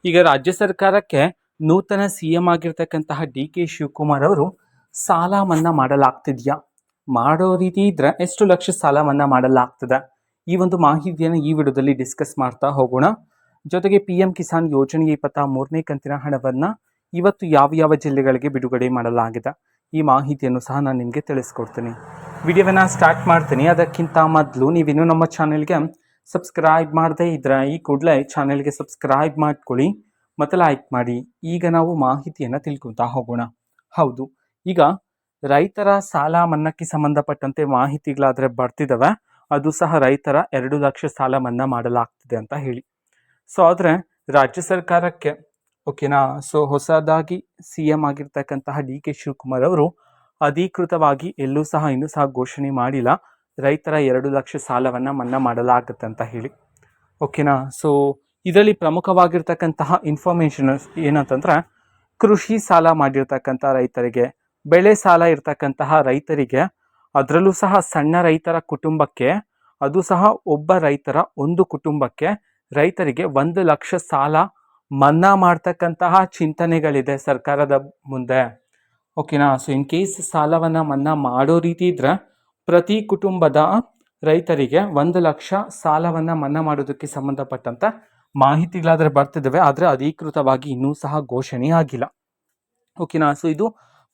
ಈಗ ರಾಜ್ಯ ಸರ್ಕಾರಕ್ಕೆ ನೂತನ ಸಿಎಂ ಆಗಿರ್ತಕ್ಕಂತಹ ಡಿ ಕೆ ಶಿವಕುಮಾರ್ ಅವರು ಸಾಲ ಮನ್ನಾ ಮಾಡಲಾಗ್ತಿದ್ಯಾ, ಮಾಡೋ ರೀತಿ ಇದ್ರೆ ಎಷ್ಟು ಲಕ್ಷ ಸಾಲ ಮನ್ನಾ ಮಾಡಲಾಗ್ತದೆ, ಈ ಒಂದು ಮಾಹಿತಿಯನ್ನು ಈ ವಿಡಿಯೋದಲ್ಲಿ ಡಿಸ್ಕಸ್ ಮಾಡ್ತಾ ಹೋಗೋಣ. ಜೊತೆಗೆ PM ಕಿಸಾನ್ ಯೋಜನೆಯ 23ನೇ ಕಂತಿನ ಹಣವನ್ನ ಇವತ್ತು ಯಾವ ಯಾವ ಜಿಲ್ಲೆಗಳಿಗೆ ಬಿಡುಗಡೆ ಮಾಡಲಾಗಿದೆ, ಈ ಮಾಹಿತಿಯನ್ನು ಸಹ ನಾನು ನಿಮಗೆ ತಿಳಿಸ್ಕೊಡ್ತೀನಿ. ವಿಡಿಯೋವನ್ನ ಸ್ಟಾರ್ಟ್ ಮಾಡ್ತೀನಿ. ಅದಕ್ಕಿಂತ ಮೊದಲು ನೀವಿನ್ನೂ ನಮ್ಮ ಚಾನೆಲ್ಗೆ ಸಬ್ಸ್ಕ್ರೈಬ್ ಮಾಡದೇ ಇದ್ರೆ ಈ ಕೂಡಲೇ ಚಾನೆಲ್ಗೆ ಸಬ್ಸ್ಕ್ರೈಬ್ ಮಾಡ್ಕೊಳ್ಳಿ ಮತ್ತು ಲೈಕ್ ಮಾಡಿ. ಈಗ ನಾವು ಮಾಹಿತಿಯನ್ನು ತಿಳ್ಕೊತಾ ಹೋಗೋಣ. ಹೌದು, ಈಗ ರೈತರ ಸಾಲ ಮನ್ನಾಕ್ಕೆ ಸಂಬಂಧಪಟ್ಟಂತೆ ಮಾಹಿತಿಗಳಾದರೆ ಬರ್ತಿದ್ದಾವೆ. ಅದು ಸಹ ರೈತರ 2 ಲಕ್ಷ ಸಾಲ ಮನ್ನಾ ಮಾಡಲಾಗ್ತಿದೆ ಅಂತ ಹೇಳಿ. ಸೊ ಆದರೆ ರಾಜ್ಯ ಸರ್ಕಾರಕ್ಕೆ ಓಕೆನಾ, ಸೊ ಹೊಸದಾಗಿ CM ಆಗಿರ್ತಕ್ಕಂತಹ ಡಿ ಕೆ ಶಿವಕುಮಾರ್ ಅವರು ಅಧಿಕೃತವಾಗಿ ಇನ್ನೂ ಸಹ ಘೋಷಣೆ ಮಾಡಿಲ್ಲ ರೈತರ 2 ಲಕ್ಷ ಸಾಲವನ್ನು ಮನ್ನಾ ಮಾಡಲಾಗುತ್ತೆ ಅಂತ ಹೇಳಿ. ಓಕೆನಾ, ಸೊ ಇದರಲ್ಲಿ ಪ್ರಮುಖವಾಗಿರ್ತಕ್ಕಂತಹ ಇನ್ಫಾರ್ಮೇಷನ್ ಏನಂತಂದ್ರೆ, ಕೃಷಿ ಸಾಲ ಮಾಡಿರ್ತಕ್ಕಂಥ ರೈತರಿಗೆ, ಬೆಳೆ ಸಾಲ ಇರ್ತಕ್ಕಂತಹ ರೈತರಿಗೆ, ಅದರಲ್ಲೂ ಸಹ ಸಣ್ಣ ರೈತರ ಕುಟುಂಬಕ್ಕೆ, ಅದು ಸಹ ಒಬ್ಬ ರೈತರ ಒಂದು ಕುಟುಂಬಕ್ಕೆ ರೈತರಿಗೆ 1 ಲಕ್ಷ ಸಾಲ ಮನ್ನಾ ಮಾಡ್ತಕ್ಕಂತಹ ಚಿಂತನೆಗಳಿದೆ ಸರ್ಕಾರದ ಮುಂದೆ. ಓಕೆನಾ, ಸೊ ಇನ್ ಕೇಸ್ ಸಾಲವನ್ನು ಮನ್ನಾ ಮಾಡೋ ರೀತಿ ಇದ್ರೆ ಪ್ರತಿ ಕುಟುಂಬದ ರೈತರಿಗೆ 1 ಲಕ್ಷ ಸಾಲವನ್ನು ಮನ್ನಾ ಮಾಡೋದಕ್ಕೆ ಸಂಬಂಧಪಟ್ಟಂತ ಮಾಹಿತಿಗಳಾದರೆ ಬರ್ತಿದ್ದಾವೆ. ಆದರೆ ಅಧಿಕೃತವಾಗಿ ಇನ್ನೂ ಸಹ ಘೋಷಣೆ ಆಗಿಲ್ಲ. ಓಕೆನಾ, ಸೊ ಇದು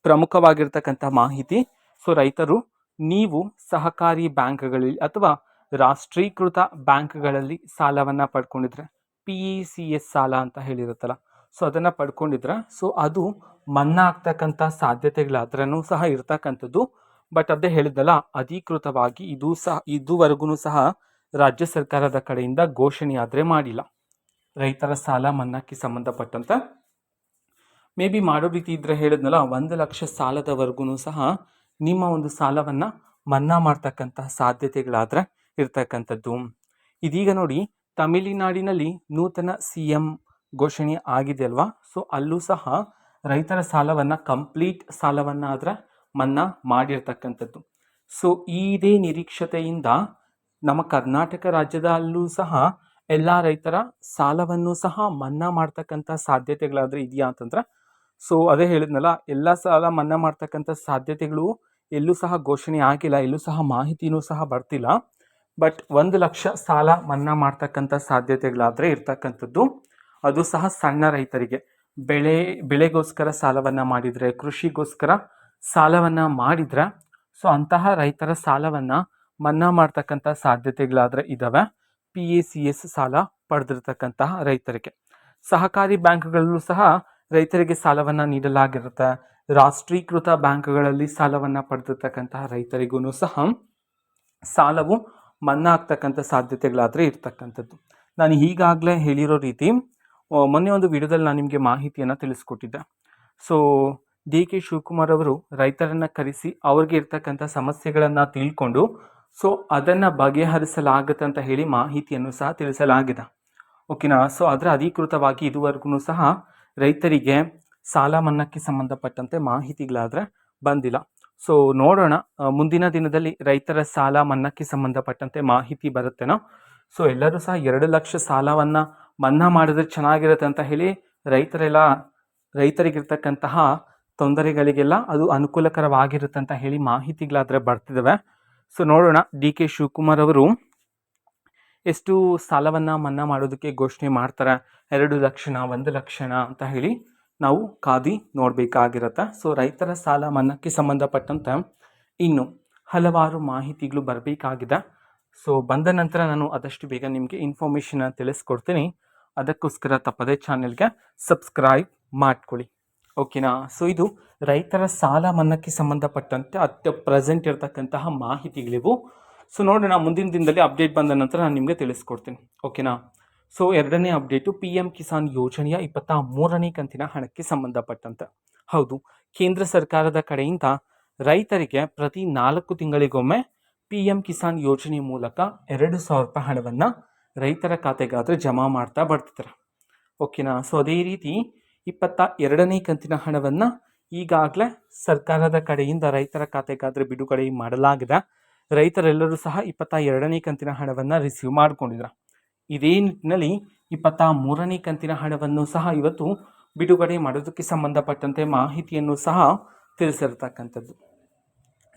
ಪ್ರಮುಖವಾಗಿರ್ತಕ್ಕಂಥ ಮಾಹಿತಿ. ಸೊ ರೈತರು, ನೀವು ಸಹಕಾರಿ ಬ್ಯಾಂಕ್ಗಳಲ್ಲಿ ಅಥವಾ ರಾಷ್ಟ್ರೀಕೃತ ಬ್ಯಾಂಕ್ಗಳಲ್ಲಿ ಸಾಲವನ್ನು ಪಡ್ಕೊಂಡಿದ್ರೆ, PECS ಸಾಲ ಅಂತ ಹೇಳಿರುತ್ತಲ್ಲ, ಸೊ ಅದನ್ನು ಪಡ್ಕೊಂಡಿದ್ರೆ ಸೊ ಅದು ಮನ್ನಾ ಆಗ್ತಕ್ಕಂಥ ಸಾಧ್ಯತೆಗಳಾದ್ರೂ ಸಹ ಇರ್ತಕ್ಕಂಥದ್ದು. ಬಟ್ ಅದೇ ಹೇಳಿದಲ್ಲ, ಅಧಿಕೃತವಾಗಿ ಇದುವರೆಗೂ ಸಹ ರಾಜ್ಯ ಸರ್ಕಾರದ ಕಡೆಯಿಂದ ಘೋಷಣೆ ಆದರೆ ಮಾಡಿಲ್ಲ ರೈತರ ಸಾಲ ಮನ್ನಾಕ್ಕೆ ಸಂಬಂಧಪಟ್ಟಂತೆ. ಮೇ ಬಿ ಮಾಡೋ ರೀತಿ ಇದ್ರೆ ಹೇಳಿದ್ನಲ್ಲ, 1 ಲಕ್ಷ ಸಾಲದವರೆಗೂ ಸಹ ನಿಮ್ಮ ಒಂದು ಸಾಲವನ್ನು ಮನ್ನಾ ಮಾಡ್ತಕ್ಕಂತಹ ಸಾಧ್ಯತೆಗಳಾದರೆ ಇರ್ತಕ್ಕಂಥದ್ದು. ಇದೀಗ ನೋಡಿ, ತಮಿಳುನಾಡಿನಲ್ಲಿ ನೂತನ CM ಘೋಷಣೆ ಆಗಿದೆ ಅಲ್ವಾ, ಸೊ ಅಲ್ಲೂ ಸಹ ರೈತರ ಸಾಲವನ್ನು ಕಂಪ್ಲೀಟ್ ಸಾಲವನ್ನು ಆದರೆ ಮನ್ನಾ ಮಾಡಿರ್ತಕ್ಕಂಥದ್ದು. ಸೊ ಇದೇ ನಿರೀಕ್ಷತೆಯಿಂದ ನಮ್ಮ ಕರ್ನಾಟಕ ರಾಜ್ಯದಲ್ಲೂ ಸಹ ಎಲ್ಲ ರೈತರ ಸಾಲವನ್ನು ಸಹ ಮನ್ನಾ ಮಾಡ್ತಕ್ಕಂಥ ಸಾಧ್ಯತೆಗಳಾದರೆ ಇದೆಯಾ ಅಂತಂದ್ರೆ, ಸೊ ಅದೇ ಹೇಳಿದ್ನಲ್ಲ, ಎಲ್ಲ ಸಾಲ ಮನ್ನಾ ಮಾಡ್ತಕ್ಕಂಥ ಸಾಧ್ಯತೆಗಳು ಎಲ್ಲೂ ಸಹ ಘೋಷಣೆ ಆಗಿಲ್ಲ, ಎಲ್ಲೂ ಸಹ ಮಾಹಿತಿನೂ ಸಹ ಬರ್ತಿಲ್ಲ. ಬಟ್ 1 ಲಕ್ಷ ಸಾಲ ಮನ್ನಾ ಮಾಡ್ತಕ್ಕಂಥ ಸಾಧ್ಯತೆಗಳಾದರೆ ಇರ್ತಕ್ಕಂಥದ್ದು. ಅದು ಸಹ ಸಣ್ಣ ರೈತರಿಗೆ, ಬೆಳೆಗೋಸ್ಕರ ಸಾಲವನ್ನು ಮಾಡಿದರೆ, ಕೃಷಿಗೋಸ್ಕರ ಸಾಲವನ್ನು ಮಾಡಿದರೆ, ಸೊ ಅಂತಹ ರೈತರ ಸಾಲವನ್ನು ಮನ್ನಾ ಮಾಡ್ತಕ್ಕಂಥ ಸಾಧ್ಯತೆಗಳಾದರೆ ಇದ್ದಾವೆ. PECS ಸಾಲ ಪಡೆದಿರ್ತಕ್ಕಂತಹ ರೈತರಿಗೆ ಸಹಕಾರಿ ಬ್ಯಾಂಕ್ಗಳಲ್ಲೂ ಸಹ ರೈತರಿಗೆ ಸಾಲವನ್ನು ನೀಡಲಾಗಿರುತ್ತೆ. ರಾಷ್ಟ್ರೀಕೃತ ಬ್ಯಾಂಕ್ಗಳಲ್ಲಿ ಸಾಲವನ್ನು ಪಡೆದಿರ್ತಕ್ಕಂತಹ ರೈತರಿಗೂ ಸಹ ಸಾಲವು ಮನ್ನಾ ಆಗ್ತಕ್ಕಂಥ ಸಾಧ್ಯತೆಗಳಾದರೆ ಇರ್ತಕ್ಕಂಥದ್ದು. ನಾನು ಈಗಾಗಲೇ ಹೇಳಿರೋ ರೀತಿ ಮೊನ್ನೆ ಒಂದು ವಿಡಿಯೋದಲ್ಲಿ ನಾನು ನಿಮಗೆ ಮಾಹಿತಿಯನ್ನು ತಿಳಿಸ್ಕೊಟ್ಟಿದ್ದೆ. ಸೊ ಡಿ ಕೆ ಶಿವಕುಮಾರ್ ಅವರು ರೈತರನ್ನು ಕರೆಸಿ ಅವ್ರಿಗೆ ಇರ್ತಕ್ಕಂಥ ಸಮಸ್ಯೆಗಳನ್ನು ತಿಳ್ಕೊಂಡು ಸೊ ಅದನ್ನು ಬಗೆಹರಿಸಲಾಗುತ್ತೆ ಅಂತ ಹೇಳಿ ಮಾಹಿತಿಯನ್ನು ಸಹ ತಿಳಿಸಲಾಗಿದೆ. ಓಕೆನಾ, ಸೊ ಅದರ ಅಧಿಕೃತವಾಗಿ ಇದುವರೆಗೂ ಸಹ ರೈತರಿಗೆ ಸಾಲ ಮನ್ನಾಕ್ಕೆ ಸಂಬಂಧಪಟ್ಟಂತೆ ಮಾಹಿತಿಗಳಾದರೆ ಬಂದಿಲ್ಲ. ಸೊ ನೋಡೋಣ, ಮುಂದಿನ ದಿನದಲ್ಲಿ ರೈತರ ಸಾಲ ಮನ್ನಾಕ್ಕೆ ಸಂಬಂಧಪಟ್ಟಂತೆ ಮಾಹಿತಿ ಬರುತ್ತೇನೋ. ಸೊ ಎಲ್ಲರೂ ಸಹ 2 ಲಕ್ಷ ಸಾಲವನ್ನು ಮನ್ನಾ ಮಾಡಿದ್ರೆ ಚೆನ್ನಾಗಿರುತ್ತೆ ಅಂತ ಹೇಳಿ ರೈತರಿಗಿರ್ತಕ್ಕಂತಹ ತೊಂದರೆಗಳಿಗೆಲ್ಲ ಅದು ಅನುಕೂಲಕರವಾಗಿರುತ್ತೆ ಅಂತ ಹೇಳಿ ಮಾಹಿತಿಗಳಾದರೆ ಬರ್ತಿದ್ದಾವೆ. ಸೊ ನೋಡೋಣ, ಡಿ ಕೆ ಶಿವಕುಮಾರ್ ಅವರು ಎಷ್ಟು ಸಾಲವನ್ನು ಮನ್ನಾ ಮಾಡೋದಕ್ಕೆ ಘೋಷಣೆ ಮಾಡ್ತಾರೆ, 2 ಲಕ್ಷಣ 1 ಲಕ್ಷಣ ಅಂತ ಹೇಳಿ ನಾವು ಕಾದಿ ನೋಡಬೇಕಾಗಿರುತ್ತೆ. ಸೊ ರೈತರ ಸಾಲ ಮನ್ನಾಕ್ಕೆ ಸಂಬಂಧಪಟ್ಟಂತೆ ಇನ್ನು ಹಲವಾರು ಮಾಹಿತಿಗಳು ಬರಬೇಕಾಗಿದೆ. ಸೊ ಬಂದ ನಂತರ ನಾನು ಆದಷ್ಟು ಬೇಗ ನಿಮಗೆ ಇನ್ಫಾರ್ಮೇಷನ್ ತಿಳಿಸ್ಕೊಡ್ತೀನಿ. ಅದಕ್ಕೋಸ್ಕರ ತಪ್ಪದೇ ಚಾನೆಲ್ಗೆ ಸಬ್ಸ್ಕ್ರೈಬ್ ಮಾಡ್ಕೊಳ್ಳಿ. ಓಕೆನಾ, ಸೊ ಇದು ರೈತರ ಸಾಲ ಮನ್ನಾಕ್ಕೆ ಸಂಬಂಧಪಟ್ಟಂತೆ ಪ್ರೆಸೆಂಟ್ ಇರತಕ್ಕಂತಹ ಮಾಹಿತಿಗಳಿವು. ಸೊ ನೋಡೋಣ, ಮುಂದಿನ ದಿನದಲ್ಲಿ ಅಪ್ಡೇಟ್ ಬಂದ ನಂತರ ನಾನು ನಿಮಗೆ ತಿಳಿಸ್ಕೊಡ್ತೀನಿ. ಓಕೆನಾ, ಸೊ ಎರಡನೇ ಅಪ್ಡೇಟು PM ಕಿಸಾನ್ ಯೋಜನೆಯ 23ನೇ ಕಂತಿನ ಹಣಕ್ಕೆ ಸಂಬಂಧಪಟ್ಟಂತೆ. ಹೌದು, ಕೇಂದ್ರ ಸರ್ಕಾರದ ಕಡೆಯಿಂದ ರೈತರಿಗೆ ಪ್ರತಿ 4 ತಿಂಗಳಿಗೊಮ್ಮೆ PM ಕಿಸಾನ್ ಯೋಜನೆ ಮೂಲಕ 2,000 ರೂಪಾಯಿ ಹಣವನ್ನು ರೈತರ ಖಾತೆಗಾದರೆ ಜಮಾ ಮಾಡ್ತಾ ಬರ್ತಿದ್ದಾರೆ. ಓಕೆನಾ, ಸೊ ಅದೇ ರೀತಿ 22ನೇ ಕಂತಿನ ಹಣವನ್ನು ಈಗಾಗಲೇ ಸರ್ಕಾರದ ಕಡೆಯಿಂದ ರೈತರ ಖಾತೆಗಾದರೆ ಬಿಡುಗಡೆ ಮಾಡಲಾಗಿದೆ. ರೈತರೆಲ್ಲರೂ ಸಹ 22ನೇ ಕಂತಿನ ಹಣವನ್ನು ರಿಸೀವ್ ಮಾಡ್ಕೊಂಡಿದ್ದಾರೆ. ಇದೇ ನಿಟ್ಟಿನಲ್ಲಿ 23ನೇ ಕಂತಿನ ಹಣವನ್ನು ಸಹ ಇವತ್ತು ಬಿಡುಗಡೆ ಮಾಡೋದಕ್ಕೆ ಸಂಬಂಧಪಟ್ಟಂತೆ ಮಾಹಿತಿಯನ್ನು ಸಹ ತಿಳಿಸಿರ್ತಕ್ಕಂಥದ್ದು.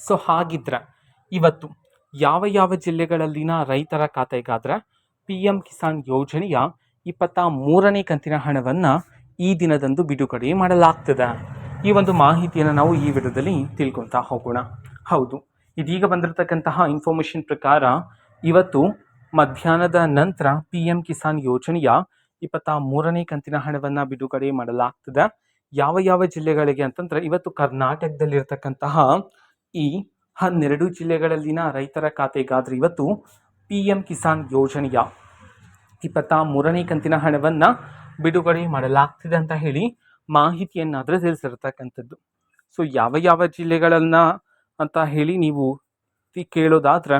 ಸೊ ಹಾಗಿದ್ರೆ ಇವತ್ತು ಯಾವ ಯಾವ ಜಿಲ್ಲೆಗಳಲ್ಲಿನ ರೈತರ ಖಾತೆಗಾದ್ರೆ ಪಿ ಎಂ ಕಿಸಾನ್ ಯೋಜನೆಯ 23ನೇ ಕಂತಿನ ಹಣವನ್ನು ಈ ದಿನದಂದು ಬಿಡುಗಡೆ ಮಾಡಲಾಗ್ತದೆ. ಈ ಒಂದು ಮಾಹಿತಿಯನ್ನು ನಾವು ಈ ವಿಡಿಯೋದಲ್ಲಿ ತಿಳ್ಕೊತಾ ಹೋಗೋಣ. ಹೌದು, ಇದೀಗ ಬಂದಿರತಕ್ಕಂತಹ ಇನ್ಫಾರ್ಮೇಷನ್ ಪ್ರಕಾರ ಇವತ್ತು ಮಧ್ಯಾಹ್ನದ ನಂತರ ಪಿ ಎಂ ಕಿಸಾನ್ ಯೋಜನೆಯ 23ನೇ ಕಂತಿನ ಹಣವನ್ನು ಬಿಡುಗಡೆ ಮಾಡಲಾಗ್ತದೆ. ಯಾವ ಯಾವ ಜಿಲ್ಲೆಗಳಿಗೆ ಅಂತಂದ್ರೆ ಇವತ್ತು ಕರ್ನಾಟಕದಲ್ಲಿರ್ತಕ್ಕಂತಹ ಈ 12 ಜಿಲ್ಲೆಗಳಲ್ಲಿನ ರೈತರ ಖಾತೆಗಾದ್ರೆ ಇವತ್ತು ಪಿ ಎಂ ಕಿಸಾನ್ ಯೋಜನೆಯ 23ನೇ ಕಂತಿನ ಹಣವನ್ನು ಬಿಡುಗಡೆ ಮಾಡಲಾಗ್ತಿದೆ ಅಂತ ಹೇಳಿ ಮಾಹಿತಿಯನ್ನಾದರೆ ತಿಳಿಸಿರ್ತಕ್ಕಂಥದ್ದು. ಸೊ ಯಾವ ಯಾವ ಜಿಲ್ಲೆಗಳನ್ನ ಅಂತ ಹೇಳಿ ನೀವು ಕೇಳೋದಾದ್ರೆ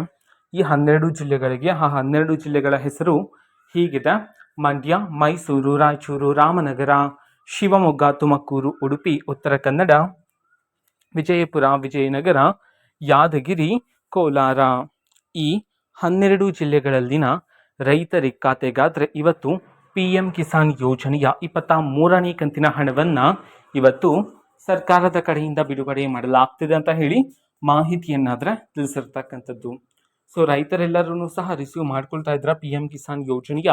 ಈ 12 ಜಿಲ್ಲೆಗಳಿಗೆ ಆ 12 ಜಿಲ್ಲೆಗಳ ಹೆಸರು ಹೀಗಿದೆ: ಮಂಡ್ಯ, ಮೈಸೂರು, ರಾಯಚೂರು, ರಾಮನಗರ, ಶಿವಮೊಗ್ಗ, ತುಮಕೂರು, ಉಡುಪಿ, ಉತ್ತರ ಕನ್ನಡ, ವಿಜಯಪುರ, ವಿಜಯನಗರ, ಯಾದಗಿರಿ, ಕೋಲಾರ. ಈ 12 ಜಿಲ್ಲೆಗಳಲ್ಲಿನ ರೈತರ ಖಾತೆಗಾದ್ರೆ ಇವತ್ತು ಪಿ ಎಂ ಕಿಸಾನ್ ಯೋಜನೆಯ 23ನೇ ಕಂತಿನ ಹಣವನ್ನು ಇವತ್ತು ಸರ್ಕಾರದ ಕಡೆಯಿಂದ ಬಿಡುಗಡೆ ಮಾಡಲಾಗ್ತಿದೆ ಅಂತ ಹೇಳಿ ಮಾಹಿತಿಯನ್ನಾದರೆ ತಿಳಿಸಿರ್ತಕ್ಕಂಥದ್ದು. ಸೊ ರೈತರೆಲ್ಲರೂ ಸಹ ರಿಸೀವ್ ಮಾಡ್ಕೊಳ್ತಾ ಇದ್ರ ಪಿ ಎಂ ಕಿಸಾನ್ ಯೋಜನೆಯ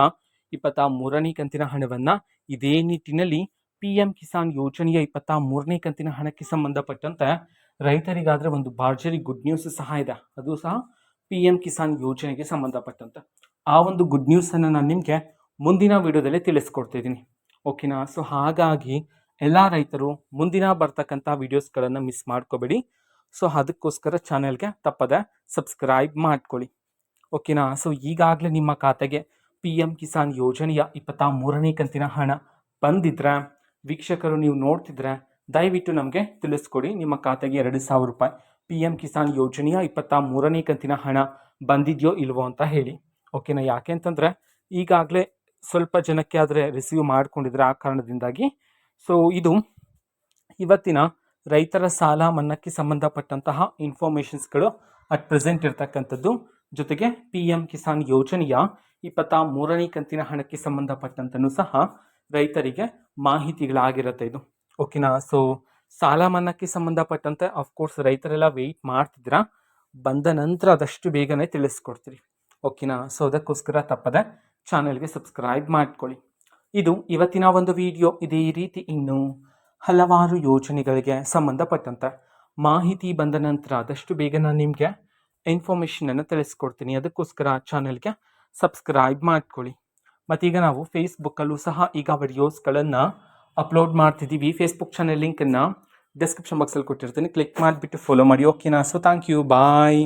23ನೇ ಕಂತಿನ ಹಣವನ್ನು. ಇದೇ ನಿಟ್ಟಿನಲ್ಲಿ ಪಿ ಎಂ ಕಿಸಾನ್ ಯೋಜನೆಯ 23ನೇ ಕಂತಿನ ಹಣಕ್ಕೆ ಸಂಬಂಧಪಟ್ಟಂತೆ ರೈತರಿಗಾದರೆ ಒಂದು ಭರ್ಜರಿ ಗುಡ್ ನ್ಯೂಸ್ ಸಹ ಇದೆ. ಅದು ಸಹ ಪಿ ಎಂ ಕಿಸಾನ್ ಯೋಜನೆಗೆ ಸಂಬಂಧಪಟ್ಟಂತೆ ಆ ಒಂದು ಗುಡ್ ನ್ಯೂಸನ್ನು ನಾನು ನಿಮಗೆ ಮುಂದಿನ ವಿಡಿಯೋದಲ್ಲಿ ತಿಳಿಸ್ಕೊಡ್ತಿದ್ದೀನಿ. ಓಕೆನಾ? ಸೊ ಹಾಗಾಗಿ ಎಲ್ಲ ರೈತರು ಮುಂದಿನ ಬರ್ತಕ್ಕಂಥ ವಿಡಿಯೋಸ್ಗಳನ್ನು ಮಿಸ್ ಮಾಡ್ಕೋಬೇಡಿ. ಸೊ ಅದಕ್ಕೋಸ್ಕರ ಚಾನೆಲ್ಗೆ ತಪ್ಪದೆ ಸಬ್ಸ್ಕ್ರೈಬ್ ಮಾಡ್ಕೊಳ್ಳಿ. ಓಕೆನಾ? ಸೊ ಈಗಾಗಲೇ ನಿಮ್ಮ ಖಾತೆಗೆ ಪಿ ಎಂ ಕಿಸಾನ್ ಯೋಜನೆಯ 23ನೇ ಕಂತಿನ ಹಣ ಬಂದಿದ್ರೆ ವೀಕ್ಷಕರು ನೀವು ನೋಡ್ತಿದ್ರೆ ದಯವಿಟ್ಟು ನಮಗೆ ತಿಳಿಸ್ಕೊಡಿ. ನಿಮ್ಮ ಖಾತೆಗೆ 2,000 ರೂಪಾಯಿ ಪಿ ಎಂ ಕಿಸಾನ್ ಯೋಜನೆಯ 23ನೇ ಕಂತಿನ ಹಣ ಬಂದಿದೆಯೋ ಇಲ್ವೋ ಅಂತ ಹೇಳಿ. ಓಕೆನಾ? ಯಾಕೆ ಅಂತಂದರೆ ಈಗಾಗಲೇ ಸ್ವಲ್ಪ ಜನಕ್ಕೆ ಆದರೆ ರಿಸೀವ್ ಮಾಡ್ಕೊಂಡಿದ್ರೆ ಆ ಕಾರಣದಿಂದಾಗಿ. ಸೊ ಇದು ಇವತ್ತಿನ ರೈತರ ಸಾಲ ಮನ್ನಾಕ್ಕೆ ಸಂಬಂಧಪಟ್ಟಂತಹ ಇನ್ಫಾರ್ಮೇಷನ್ಸ್ಗಳು ಅಟ್ ಪ್ರೆಸೆಂಟ್ ಇರ್ತಕ್ಕಂಥದ್ದು. ಜೊತೆಗೆ ಪಿ ಎಂ ಕಿಸಾನ್ ಯೋಜನೆಯ 23ನೇ ಕಂತಿನ ಹಣಕ್ಕೆ ಸಂಬಂಧಪಟ್ಟಂತನೂ ಸಹ ರೈತರಿಗೆ ಮಾಹಿತಿಗಳಾಗಿರುತ್ತೆ ಇದು. ಓಕೆನಾ? ಸೊ ಸಾಲ ಮನ್ನಾಕ್ಕೆ ಸಂಬಂಧಪಟ್ಟಂತೆ ಅಫ್ಕೋರ್ಸ್ ರೈತರೆಲ್ಲ ವೆಯ್ಟ್ ಮಾಡ್ತಿದ್ದೀರಾ, ಬಂದ ನಂತರ ಆದಷ್ಟು ಬೇಗನೆ ತಿಳಿಸ್ಕೊಡ್ತೀರಿ. ಓಕೆನಾ? ಸೊ ಅದಕ್ಕೋಸ್ಕರ ತಪ್ಪದೆ ಚಾನೆಲ್ಗೆ ಸಬ್ಸ್ಕ್ರೈಬ್ ಮಾಡ್ಕೊಳ್ಳಿ. ಇದು ಇವತ್ತಿನ ಒಂದು ವಿಡಿಯೋ. ಇದೇ ರೀತಿ ಇನ್ನೂ ಹಲವಾರು ಯೋಜನೆಗಳಿಗೆ ಸಂಬಂಧಪಟ್ಟಂತೆ ಮಾಹಿತಿ ಬಂದ ನಂತರ ಆದಷ್ಟು ಬೇಗ ನಾನು ನಿಮಗೆ ಇನ್ಫಾರ್ಮೇಷನನ್ನು ತಿಳಿಸ್ಕೊಡ್ತೀನಿ. ಅದಕ್ಕೋಸ್ಕರ ಚಾನೆಲ್ಗೆ ಸಬ್ಸ್ಕ್ರೈಬ್ ಮಾಡ್ಕೊಳ್ಳಿ. ಮತ್ತೀಗ ನಾವು ಫೇಸ್ಬುಕ್ಕಲ್ಲೂ ಸಹ ಈಗ ವಿಡಿಯೋಸ್ಗಳನ್ನು ಅಪ್ಲೋಡ್ ಮಾಡ್ತಿದ್ದೀವಿ. ಫೇಸ್ಬುಕ್ ಚಾನೆಲ್ ಲಿಂಕನ್ನು ಡಿಸ್ಕ್ರಿಪ್ಷನ್ ಬಾಕ್ಸಲ್ಲಿ ಕೊಟ್ಟಿರ್ತೀನಿ, ಕ್ಲಿಕ್ ಮಾಡಿಬಿಟ್ಟು ಫಾಲೋ ಮಾಡಿ. ಓಕೆನಾ? So thank you, bye.